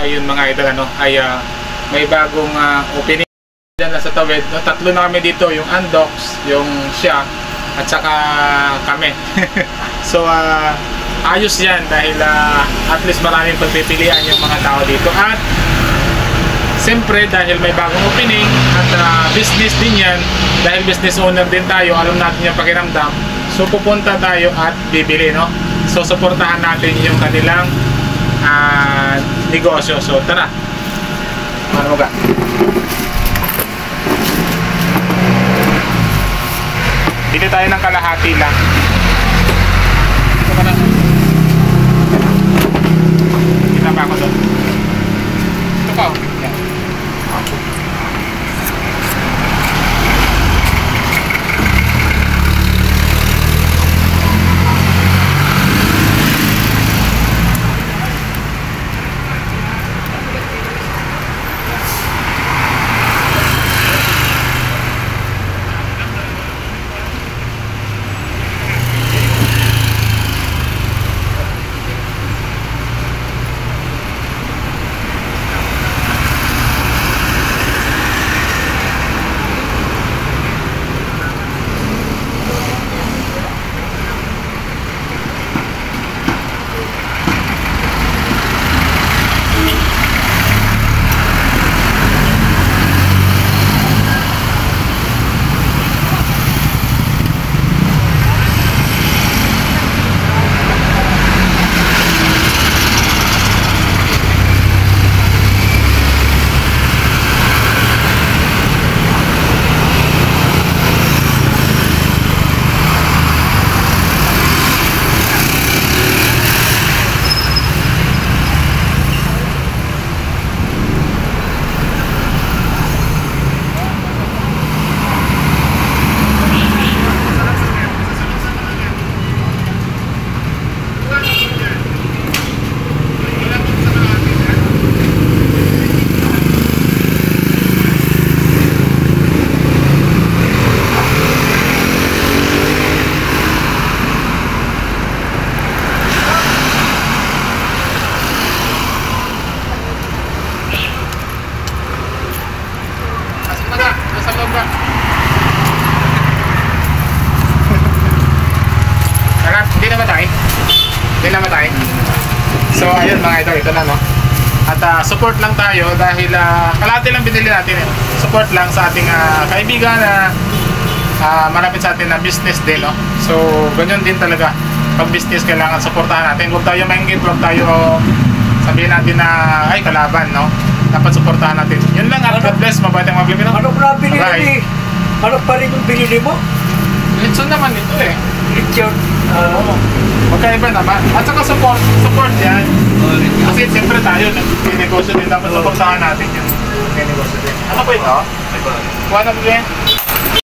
ayun mga idol, ano, ay may bagong opening dyan na sa tawid. No, tatlo na kami dito, yung Andox, yung siya, at saka kami. So ayos yan dahil at least maraming pagpipilian yung mga tao dito. At siyempre dahil may bagong opening at business din yan, dahil business owner din tayo, alam natin yung pakiramdam. So pupunta tayo at bibili, no? So suportahan natin yung kanilang negosyo. So tara, ano ka? Bili tayo ng kalahati lang. Ito ka na. Kita pa ako doon. Ito pa. Yan. So ayun mga idol, ito na, no. At support lang tayo dahil kalahati lang binili natin, eh. Support lang sa ating kaibigan na malapit sa atin na business din, no. So ganyan din talaga. Pag business kailangan supportahan natin. Huwag tayo maingit, huwag tayo sabihin natin na ay kalaban, no. Dapat supportahan natin. Yun lang, at God bless, mabait ang mga no? Ano pa binili? Ano pa rin yung binili mo? Litson naman ito, eh. Litson? Oo. Magkaiba naman. At saka support yan. Kasi siyempre tayo, nag-negosyo din. Dapat supportahan natin yung negosyo din. Ano po ito? Kuha na po yan?